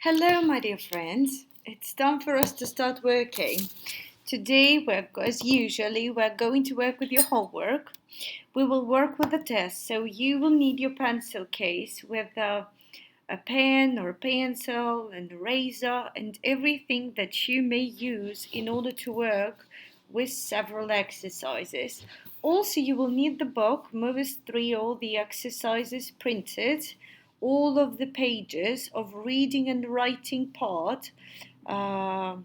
Hello, my dear friends. It's time for us to start working. Today, as usually, we're going to work with your homework. We will work with the test, so you will need your pencil case with a pen or a pencil, an eraser, and everything that you may use in order to work with several exercises. Also, you will need the book, Movies 3, all the exercises printed, all of the pages of reading and writing part, uh,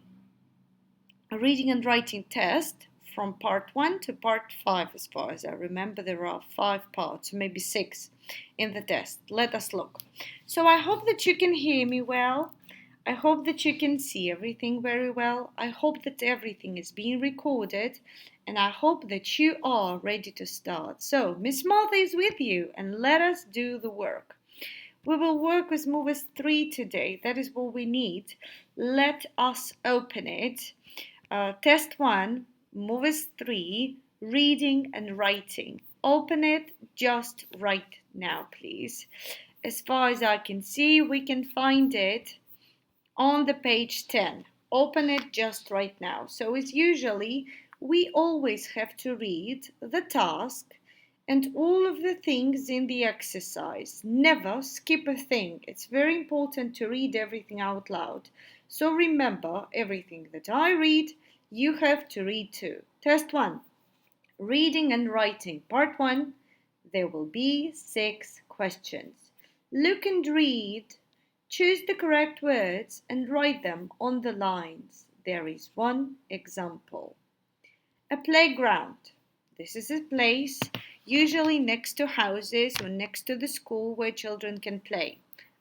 a reading and writing test from part 1 to part 5, as far as I remember. There are 5 parts, maybe 6 in the test. Let us look. So I hope that you can hear me well. I hope that you can see everything very well. I hope that everything is being recorded, and I hope that you are ready to start. So Miss Martha is with you, and let us do the work. We will work with Movies 3 today. That is what we need. Let us open it. Test 1, Movies 3, reading and writing. Open it just right now, please. As far as I can see, we can find it on the page 10. Open it just right now. So as usually, we always have to read the task and all of the things in the exercise. Never skip a thing. It's very important to read everything out loud. So remember, everything that I read, you have to read too. Test 1, reading and writing. Part 1, there will be 6 questions. Look and read. Choose the correct words and write them on the lines. There is one example. A playground. This is a place usually next to houses or next to the school where children can play.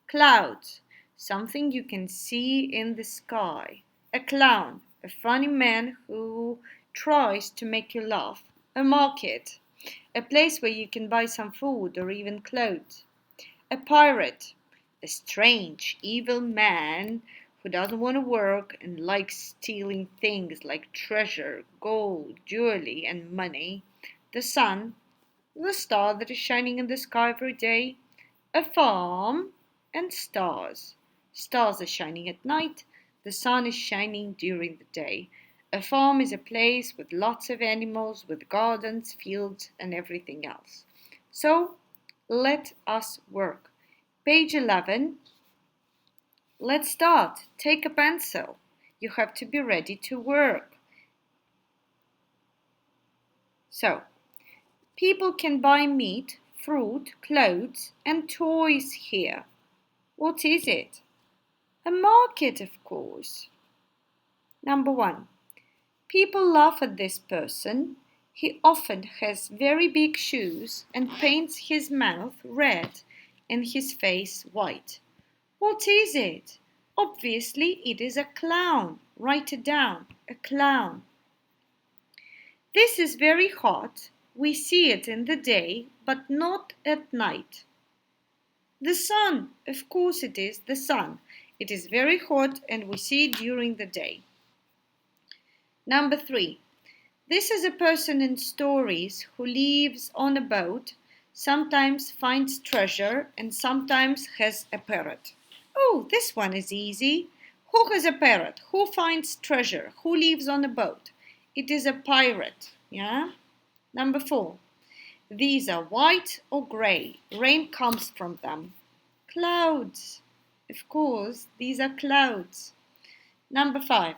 Clouds. Something you can see in the sky. A clown. A funny man who tries to make you laugh. A market. A place where you can buy some food or even clothes. A pirate. A strange, evil man who doesn't want to work and likes stealing things like treasure, gold, jewelry, and money. The sun, the star that is shining in the sky every day. A farm, and stars. Stars are shining at night, the sun is shining during the day. A farm is a place with lots of animals, with gardens, fields, and everything else. So, let us work. Page 11. Let's start. Take a pencil. You have to be ready to work. So, people can buy meat, fruit, clothes, and toys here. What is it? A market, of course. Number 1. People laugh at this person. He often has very big shoes and paints his mouth red and his face white. What is it? Obviously, it is a clown. Write it down. A clown. This is very hot. We see it in the day, but not at night. The sun. Of course it is the sun. It is very hot and we see it during the day. Number 3. This is a person in stories who lives on a boat, sometimes finds treasure, and sometimes has a parrot. Oh, this one is easy. Who has a parrot? Who finds treasure? Who lives on a boat? It is a pirate. Yeah? Number 4. These are white or grey. Rain comes from them. Clouds. Of course, these are clouds. Number 5.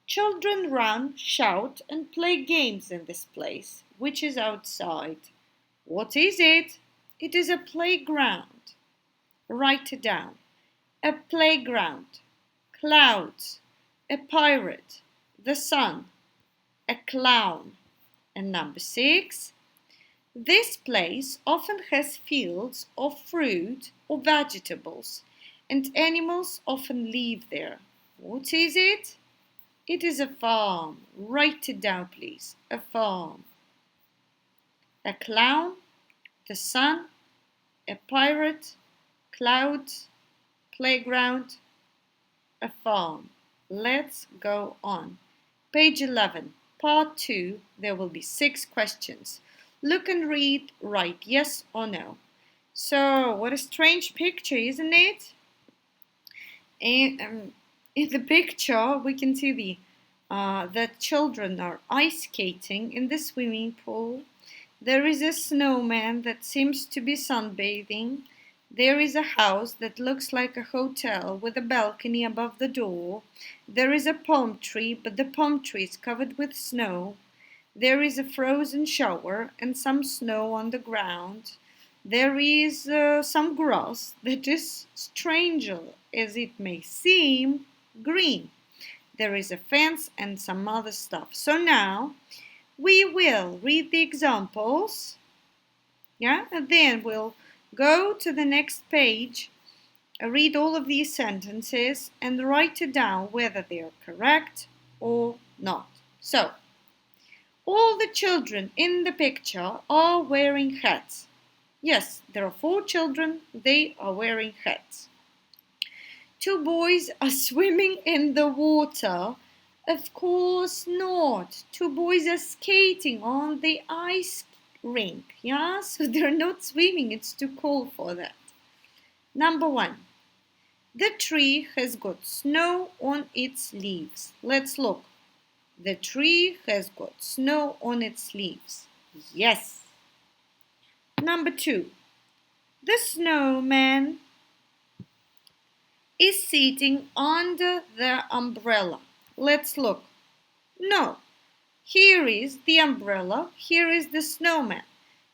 Children run, shout, and play games in this place, which is outside. What is it? It is a playground. Write it down. A playground. Clouds. A pirate. The sun. A clown. And number 6. This place often has fields of fruit or vegetables, and animals often live there. What is it? It is a farm. Write it down, please. A farm. A clown, the sun, a pirate, clouds, playground, a farm. Let's go on. Page 11. Part 2. There will be 6 questions. Look and read, write yes or no. So, what a strange picture, isn't it? And in the picture, we can see the children are ice skating in the swimming pool. There is a snowman that seems to be sunbathing. There is a house that looks like a hotel with a balcony above the door. There is a palm tree, but the palm tree is covered with snow. There is a frozen shower and some snow on the ground. There is some grass that is, stranger as it may seem, green. There is a fence and some other stuff. So now we will read the examples, yeah, and then we'll go to the next page, read all of these sentences and write it down whether they are correct or not. So, all the children in the picture are wearing hats. Yes, there are 4 children, they are wearing hats. 2 boys are swimming in the water. Of course not. 2 boys are skating on the ice rink. Yeah, so they're not swimming, it's too cold for that. Number 1. The tree has got snow on its leaves. Let's look. The tree has got snow on its leaves. Yes. Number 2. The snowman is sitting under the umbrella. Let's look. No. Here is the umbrella. Here is the snowman.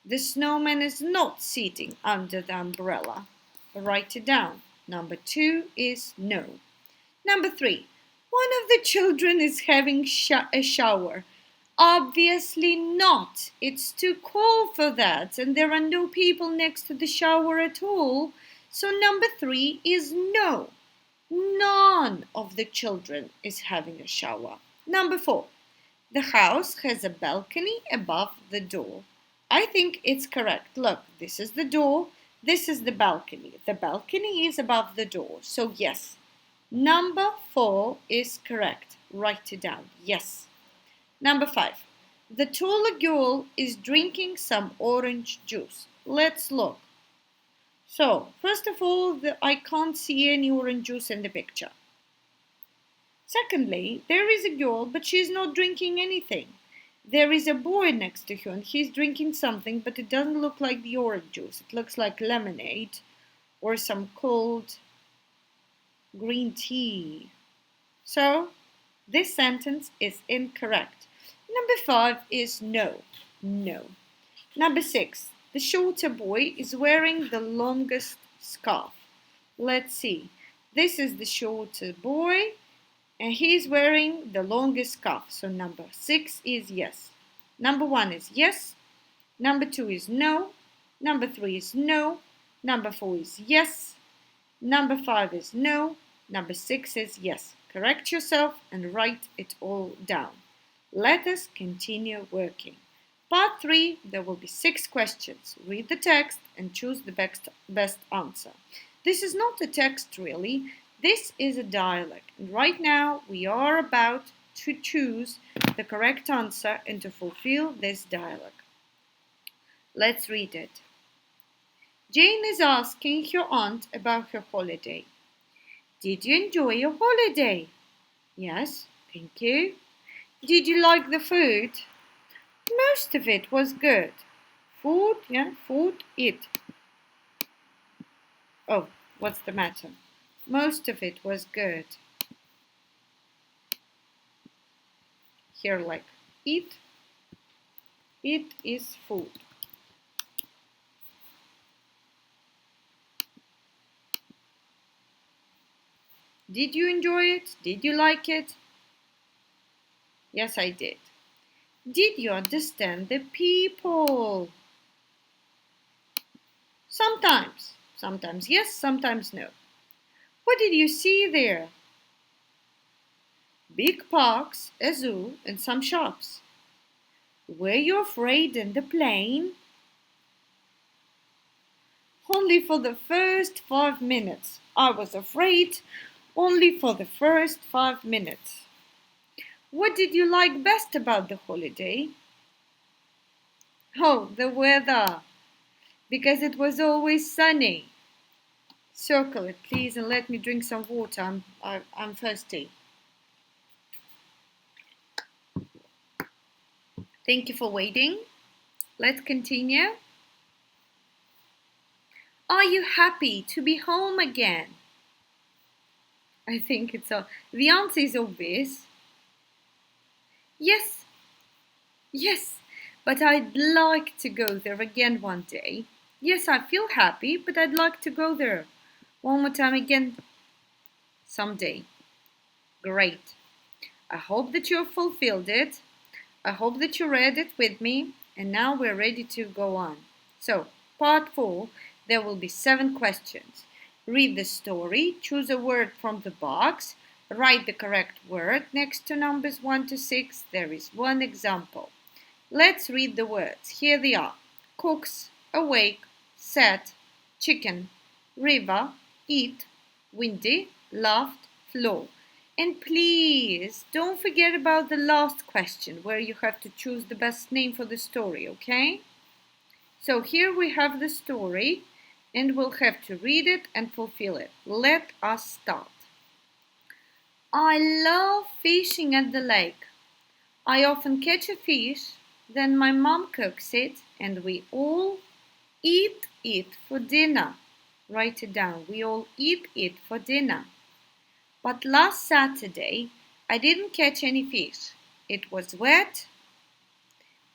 The snowman is not sitting under the umbrella. Write it down. Number 2 is no. Number 3. One of the children is having a shower. Obviously not. It's too cold for that, and there are no people next to the shower at all. So number 3 is no. None of the children is having a shower. Number 4. The house has a balcony above the door. I think it's correct. Look, this is the door. This is the balcony. The balcony is above the door. So yes. Number 4 is correct. Write it down. Yes. Number 5. The taller girl is drinking some orange juice. Let's look. So, first of all, I can't see any orange juice in the picture. Secondly, there is a girl, but she's not drinking anything. There is a boy next to her, and he's drinking something, but it doesn't look like the orange juice. It looks like lemonade or some cold green tea. So, this sentence is incorrect. Number 5 is no. No. Number 6. The shorter boy is wearing the longest scarf. Let's see. This is the shorter boy, and he's wearing the longest scarf. So number 6 is yes. Number 1 is yes. Number 2 is no. Number 3 is no. Number 4 is yes. Number 5 is no. Number 6 is yes. Correct yourself and write it all down. Let us continue working. Part 3, there will be 6 questions. Read the text and choose the best answer. This is not a text really, this is a dialogue. And right now we are about to choose the correct answer and to fulfill this dialogue. Let's read it. Jane is asking her aunt about her holiday. Did you enjoy your holiday? Yes, thank you. Did you like the food? Most of it was good. Food, yeah, food, it. Oh, what's the matter? Most of it was good. Here, like, eat. It is food. Did you enjoy it? Did you like it? Yes, I did. Did you understand the people? Sometimes. Sometimes yes, sometimes no. What did you see there? Big parks, a zoo, and some shops. Were you afraid in the plane? Only for the first 5 minutes. I was afraid only for the first 5 minutes. What did you like best about the holiday? Oh, the weather, because it was always sunny. Circle it, please, and let me drink some water. I'm thirsty. Thank you for waiting. Let's continue. Are you happy to be home again? I think the answer is obvious. Yes, yes, but I'd like to go there again one day. Yes, I feel happy, but I'd like to go there one more time again someday. Great. I hope that you have fulfilled it. I hope that you read it with me, and now we're ready to go on. So, part 4, there will be 7 questions. Read the story, choose a word from the box, write the correct word next to numbers 1 to 6. There is one example. Let's read the words. Here they are. Cooks, awake, set, chicken, river, eat, windy, laughed, floor. And please don't forget about the last question where you have to choose the best name for the story, okay? So here we have the story and we'll have to read it and fulfill it. Let us start. I love fishing at the lake. I often catch a fish, then my mom cooks it and we all eat it for dinner. Write it down. We all eat it for dinner. But last Saturday, I didn't catch any fish. It was wet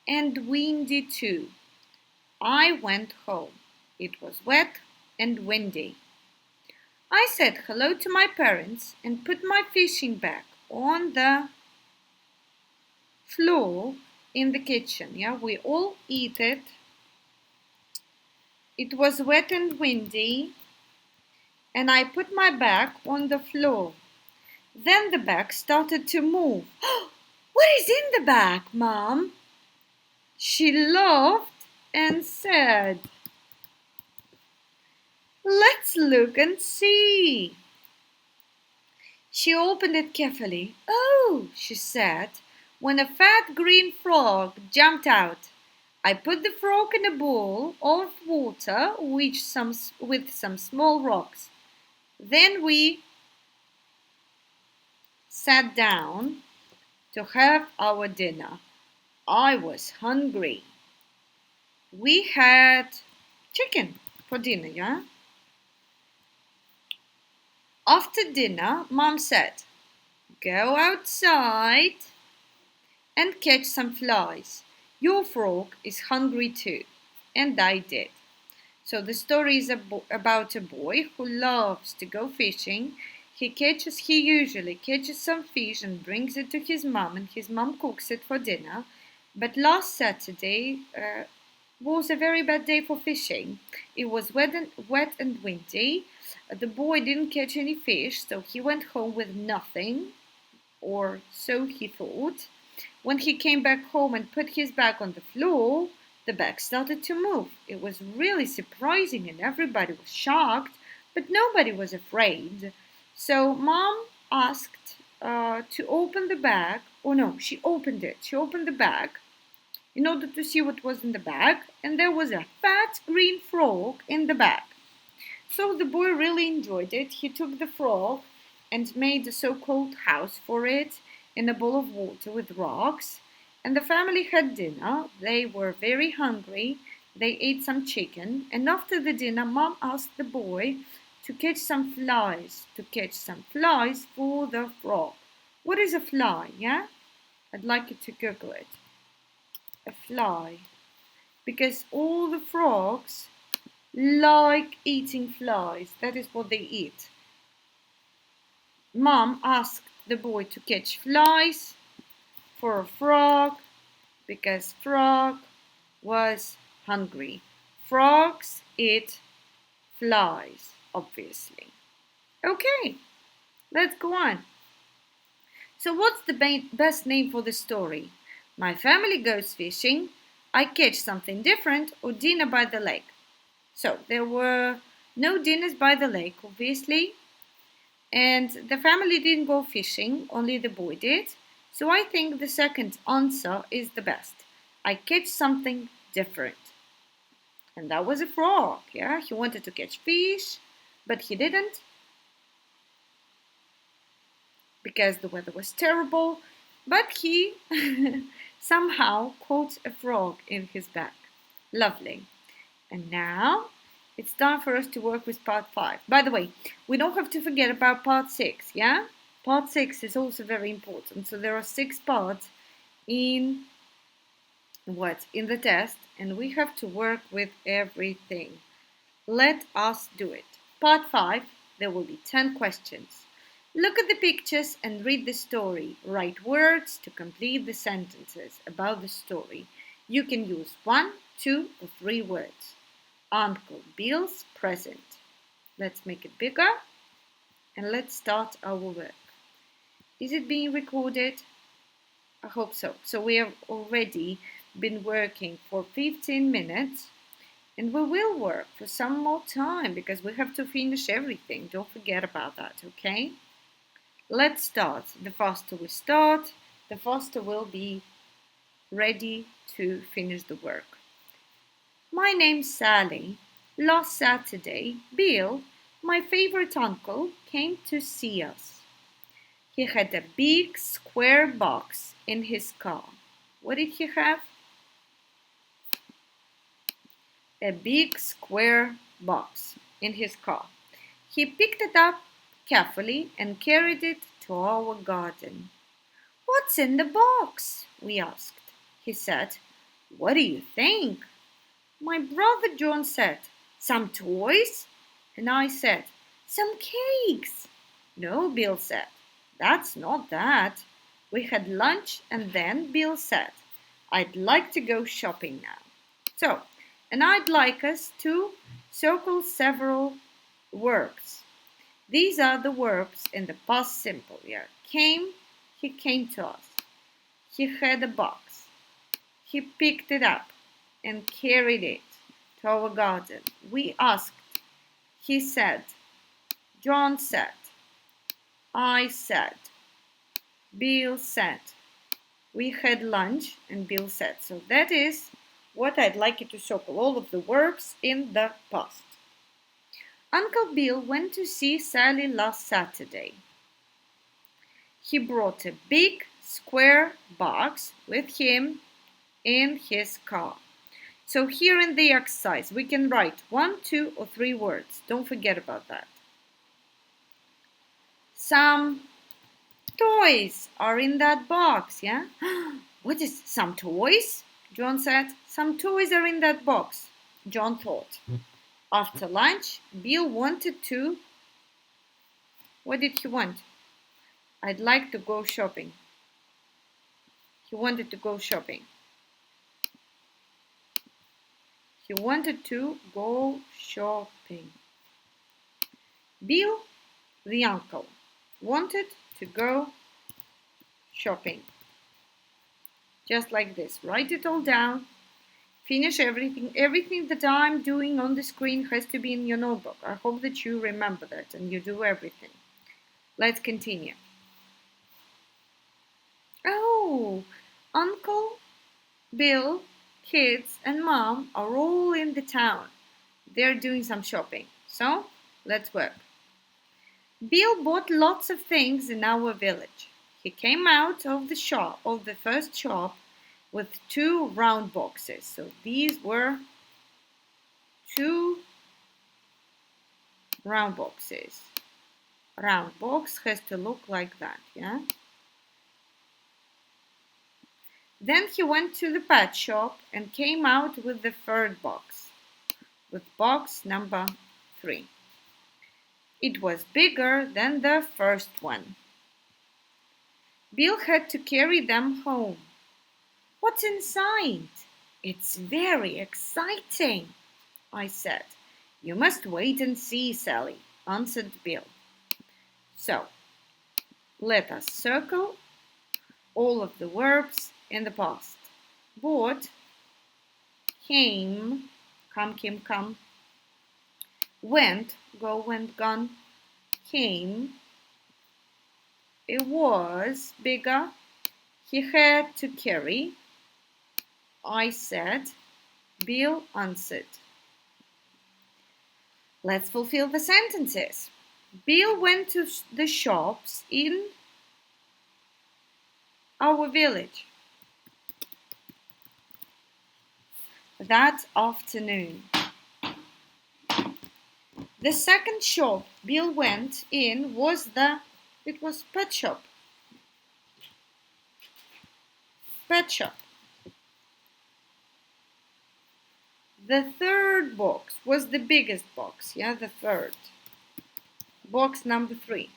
and windy too. I went home. It was wet and windy. I said hello to my parents and put my fishing bag on the floor in the kitchen. Yeah, we all eat it. It was wet and windy, and I put my bag on the floor. Then the bag started to move. What is in the bag, Mom? She laughed and said, Let's look and see. She opened it carefully. Oh, she said, when a fat green frog jumped out. I put the frog in a bowl of water with some small rocks. Then we sat down to have our dinner. I was hungry. We had chicken for dinner, yeah? After dinner, Mom said, Go outside and catch some flies. Your frog is hungry too. And I did. So the story is about a boy who loves to go fishing. He usually catches some fish and brings it to his mom, and his mom cooks it for dinner. But last Saturday was a very bad day for fishing. It was wet and windy. The boy didn't catch any fish, so he went home with nothing, or so he thought. When he came back home and put his bag on the floor, the bag started to move. It was really surprising and everybody was shocked, but nobody was afraid. So Mom asked to open the bag. Oh no, she opened it. She opened the bag in order to see what was in the bag, and there was a fat green frog in the bag. So the boy really enjoyed it. He took the frog and made a so-called house for it in a bowl of water with rocks. And the family had dinner. They were very hungry. They ate some chicken. And after the dinner, Mom asked the boy to catch some flies. For the frog. What is a fly, yeah? I'd like you to Google it. A fly. Because all the frogs like eating flies. That is what they eat. Mom asked the boy to catch flies for a frog because frog was hungry. Frogs eat flies, obviously. Okay, let's go on. So what's the best name for the story? My family goes fishing, I catch something different, or dinner by the lake. So there were no dinners by the lake, obviously. And the family didn't go fishing, only the boy did. So I think the second answer is the best. I catch something different. And that was a frog, yeah? He wanted to catch fish, but he didn't because the weather was terrible, but he somehow caught a frog in his bag. Lovely. And now it's time for us to work with part 5. By the way, we don't have to forget about part 6, yeah? Part 6 is also very important. So there are 6 parts in the test, and we have to work with everything. Let us do it. Part 5, there will be 10 questions. Look at the pictures and read the story. Write words to complete the sentences about the story. You can use 1, 2, or 3 words. Uncle Bill's present. Let's make it bigger and let's start our work. Is it being recorded? I hope so. So we have already been working for 15 minutes and we will work for some more time because we have to finish everything. Don't forget about that, okay? Let's start. The faster we start, the faster we'll be ready to finish the work. My name's Sally. Last Saturday, Bill, my favorite uncle, came to see us. He had a big square box in his car. What did he have? A big square box in his car. He picked it up carefully and carried it to our garden. What's in the box? We asked. He said, What do you think? My brother John said, Some toys? And I said, Some cakes. No, Bill said, That's not that. We had lunch and then Bill said, I'd like to go shopping now. So, and I'd like us to circle several verbs. These are the verbs in the past simple. Yeah. He came to us. He had a box. He picked it up and carried it to our garden. We asked. He said. John said. I said. Bill said. We had lunch and Bill said. So that is what I'd like you to circle, all of the verbs in the past. Uncle Bill went to see Sally last Saturday. He brought a big square box with him in his car. So here in the exercise, we can write 1, 2, or 3 words. Don't forget about that. Some toys are in that box, yeah? What is some toys? John said. Some toys are in that box, John thought. After lunch, Bill wanted to... What did he want? I'd like to go shopping. He wanted to go shopping. He wanted to go shopping. Bill, the uncle, wanted to go shopping. Just like this. Write it all down. Finish everything. Everything that I'm doing on the screen has to be in your notebook. I hope that you remember that and you do everything. Let's continue. Oh, Uncle Bill, kids, and Mom are all in the town. They're doing some shopping. So, let's work. Bill bought lots of things in our village. He came out of the first shop, with 2 round boxes. So these were 2 round boxes. Round box has to look like that, yeah? Then he went to the pet shop and came out with the 3rd box, with box number 3. It was bigger than the first one. Bill had to carry them home. What's inside? It's very exciting, I said. You must wait and see, Sally, answered Bill. So, let us circle all of the verbs in the past. Bought, came, come. Went, go, went, gone. Came. It was bigger. He had to carry. I said. Bill answered. Let's fulfill the sentences. Bill went to the shops in our village that afternoon. The second shop Bill went in was pet shop. Pet shop. The third box was the biggest box, yeah, the third. Box number 3.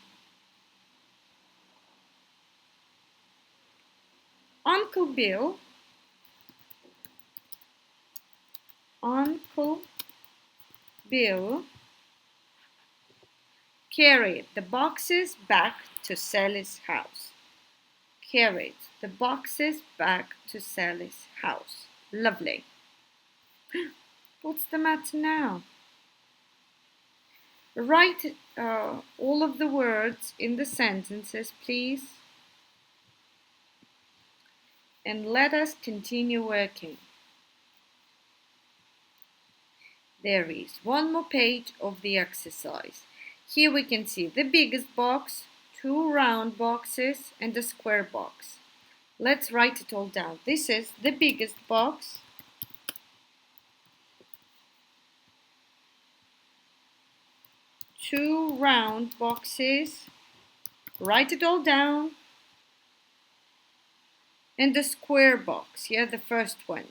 Uncle Bill carried the boxes back to Sally's house. Carried the boxes back to Sally's house. Lovely. What's the matter now? Write all of the words in the sentences, please. And let us continue working. There is one more page of the exercise. Here we can see the biggest box, 2 round boxes, and a square box. Let's write it all down. This is the biggest box. Two round boxes. Write it all down. And the square box, yeah, the first one.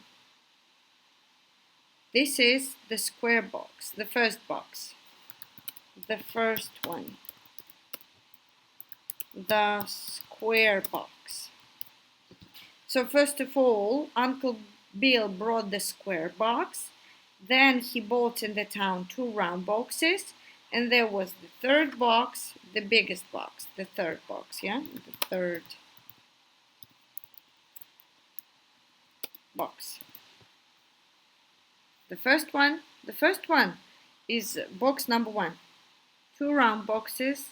This is the square box, the first box. The first one. The square box. So first of all, Uncle Bill brought the square box. Then he bought in the town 2 round boxes. And there was the third box, the biggest box, the third box, yeah? The third box. The first one is box number 1. 2 round boxes.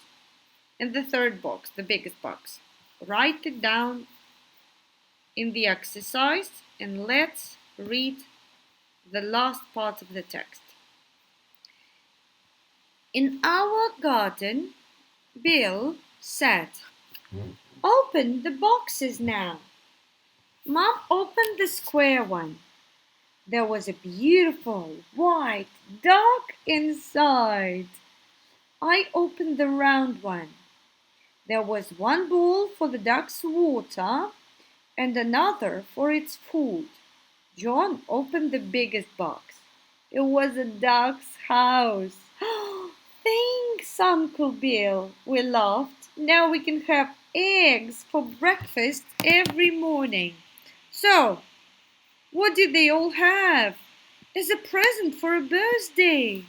And the third box, the biggest box. Write it down in the exercise and let's read the last part of the text. In our garden, Bill said, "Open the boxes now." Mom opened the square one. There was a beautiful white duck inside. I opened the round one. There was one bowl for the duck's water and another for its food. John opened the biggest box. It was a duck's house. Thanks, Uncle Bill, we laughed. Now we can have eggs for breakfast every morning. So, what did they all have as a present for a birthday?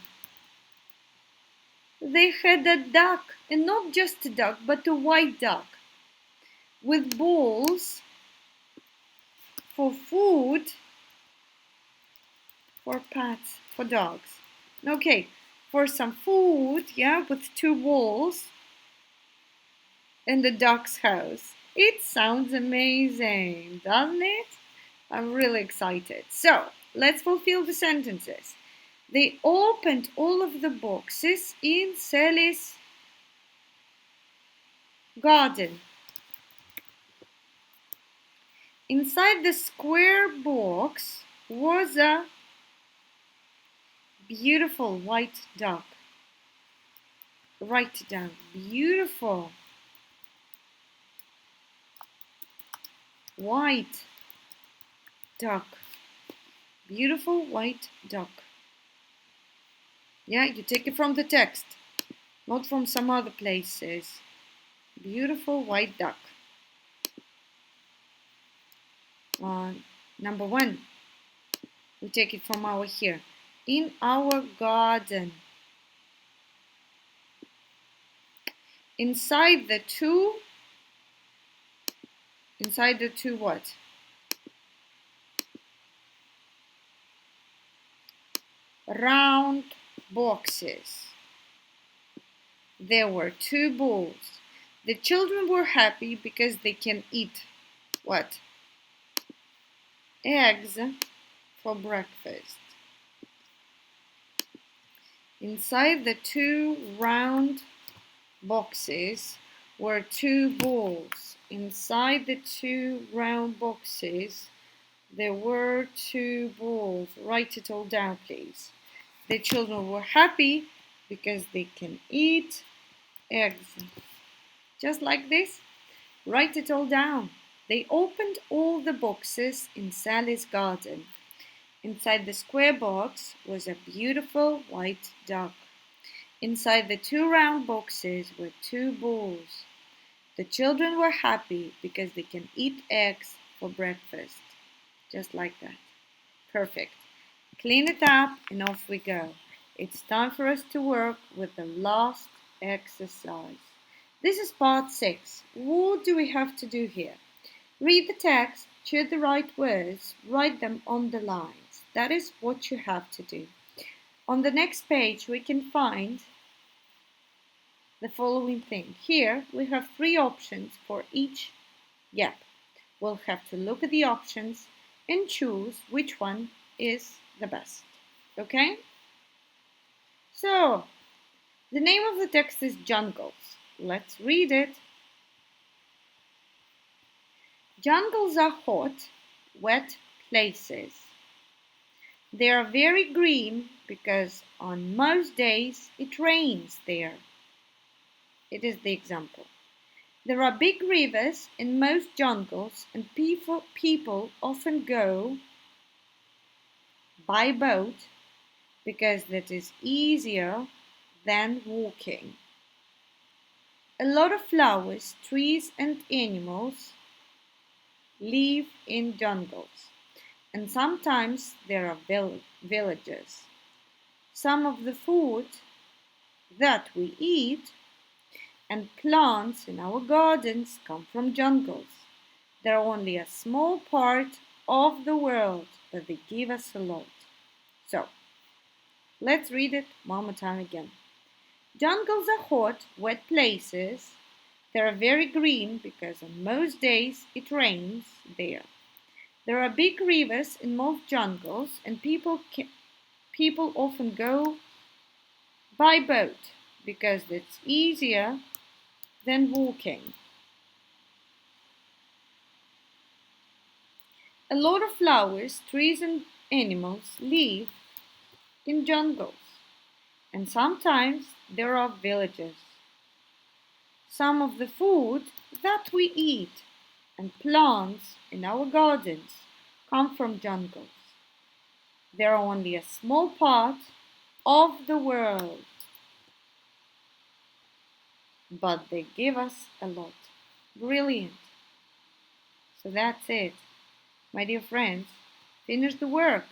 They had a duck, and not just a duck, but a white duck, with bowls for food for pets, for dogs. Okay, for some food, yeah, with 2 bowls and the duck's house. It sounds amazing, doesn't it? I'm really excited. So, let's fulfill the sentences. They opened all of the boxes in Sally's garden. Inside the square box was a beautiful white duck. Write it down. Beautiful white duck. Beautiful white duck. Yeah, you take it from the text, not from some other places. Beautiful white duck. Number 1, we take it from our here. In our garden. Inside the two what? Round boxes. There were 2 bowls. The children were happy because they can eat what? Eggs for breakfast. Inside the two round boxes were two balls. Inside the two round boxes there were two balls. Write it all down, please. The children were happy because they can eat eggs. Just like this. Write it all down. They opened all the boxes in Sally's garden. Inside the square box was a beautiful white duck. Inside the two round boxes were two balls. The children were happy because they can eat eggs for breakfast. Just like that. Perfect. Clean it up and off we go. It's time for us to work with the last exercise. This is part 6. What do we have to do here? Read the text, choose the right words, write them on the lines. That is what you have to do. On the next page we can find the following thing. Here we have 3 options for each gap. We'll have to look at the options and choose which one is the best. Okay? So, the name of the text is Jungles. Let's read it. Jungles are hot, wet places. They are very green because on most days it rains there. It is the example. There are big rivers in most jungles and people often go by boat because that is easier than walking. A lot of flowers, trees and animals live in jungles, and sometimes there are villages. Some of the food that we eat and plants in our gardens come from jungles. They're only a small part of the world, but they give us a lot. So, let's read it one more time again. Jungles are hot, wet places. They are very green because on most days it rains there. There are big rivers in most jungles and people often go by boat because it's easier than walking. A lot of flowers, trees and animals live in jungles, and sometimes there are villages. Some of the food that we eat and plants in our gardens come from jungles. They are only a small part of the world, but they give us a lot. Brilliant. So that's it. My dear friends, finish the work.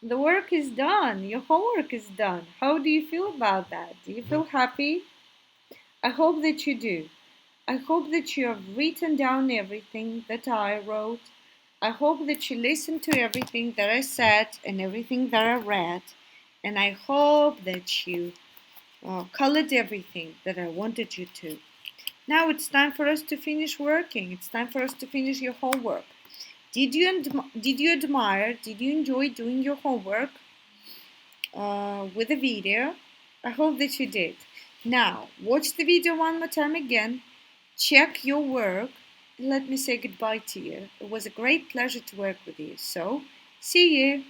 The work is done. Your homework is done. How do you feel about that? Do you feel happy? I hope that you do. I hope that you have written down everything that I wrote. I hope that you listened to everything that I said and everything that I read. And I hope that you colored everything that I wanted you to. Now it's time for us to finish working. It's time for us to finish your homework. Did you admire, did you enjoy doing your homework with the video? I hope that you did. Now, watch the video one more time again, check your work, and let me say goodbye to you. It was a great pleasure to work with you. So, see you.